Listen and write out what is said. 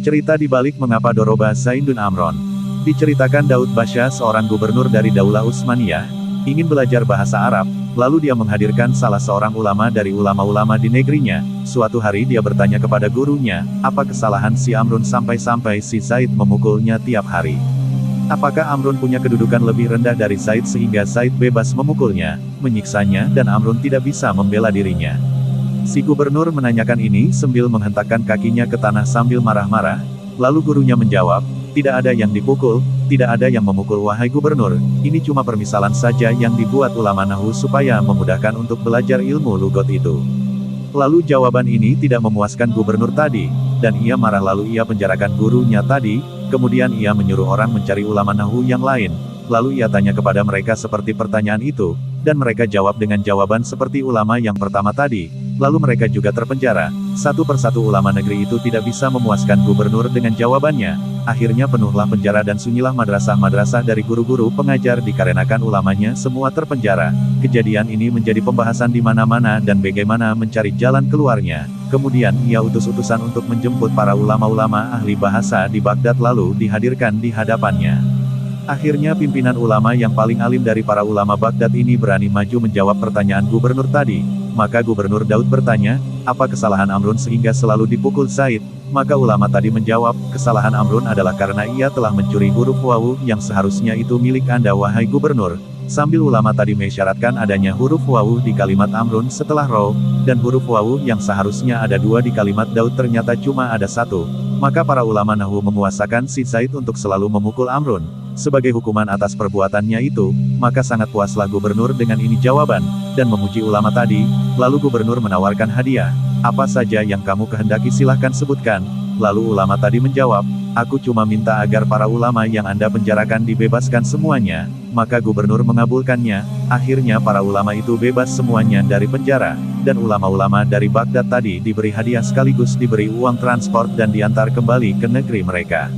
Cerita di balik mengapa Doroba Zaindun Amron. Diceritakan Daud Basya, seorang gubernur dari Daulah Utsmaniyah, ingin belajar bahasa Arab, lalu dia menghadirkan salah seorang ulama dari ulama-ulama di negerinya. Suatu hari dia bertanya kepada gurunya, apa kesalahan si Amrun sampai-sampai si Zaid memukulnya tiap hari. Apakah Amrun punya kedudukan lebih rendah dari Zaid sehingga Zaid bebas memukulnya, menyiksanya dan Amrun tidak bisa membela dirinya? Si gubernur menanyakan ini sambil menghentakkan kakinya ke tanah sambil marah-marah, lalu gurunya menjawab, tidak ada yang dipukul, tidak ada yang memukul wahai gubernur, ini cuma permisalan saja yang dibuat ulama Nahwu supaya memudahkan untuk belajar ilmu lugot itu. Lalu jawaban ini tidak memuaskan gubernur tadi, dan ia marah lalu ia penjarakan gurunya tadi, kemudian ia menyuruh orang mencari ulama Nahwu yang lain, lalu ia tanya kepada mereka seperti pertanyaan itu, dan mereka jawab dengan jawaban seperti ulama yang pertama tadi, lalu mereka juga terpenjara. Satu persatu ulama negeri itu tidak bisa memuaskan gubernur dengan jawabannya, akhirnya penuhlah penjara dan sunyilah madrasah-madrasah dari guru-guru pengajar dikarenakan ulamanya semua terpenjara. Kejadian ini menjadi pembahasan di mana-mana dan bagaimana mencari jalan keluarnya. Kemudian ia utus utusan untuk menjemput para ulama-ulama ahli bahasa di Baghdad lalu dihadirkan di hadapannya. Akhirnya pimpinan ulama yang paling alim dari para ulama Baghdad ini berani maju menjawab pertanyaan gubernur tadi. Maka gubernur Daud bertanya, apa kesalahan Amrun sehingga selalu dipukul Zaid? Maka ulama tadi menjawab, kesalahan Amrun adalah karena ia telah mencuri huruf wawu yang seharusnya itu milik Anda wahai gubernur. Sambil ulama tadi mengisyaratkan adanya huruf wawu di kalimat Amrun setelah ro, dan huruf wawu yang seharusnya ada 2 di kalimat Daud ternyata cuma ada 1. Maka para ulama Nahwu memuasakan si Zaid untuk selalu memukul Amrun. Sebagai hukuman atas perbuatannya itu, maka sangat puaslah gubernur dengan ini jawaban, dan memuji ulama tadi, lalu gubernur menawarkan hadiah. Apa saja yang kamu kehendaki silahkan sebutkan. Lalu ulama tadi menjawab, aku cuma minta agar para ulama yang Anda penjarakan dibebaskan semuanya. Maka gubernur mengabulkannya, akhirnya para ulama itu bebas semuanya dari penjara, dan ulama-ulama dari Baghdad tadi diberi hadiah sekaligus diberi uang transport dan diantar kembali ke negeri mereka.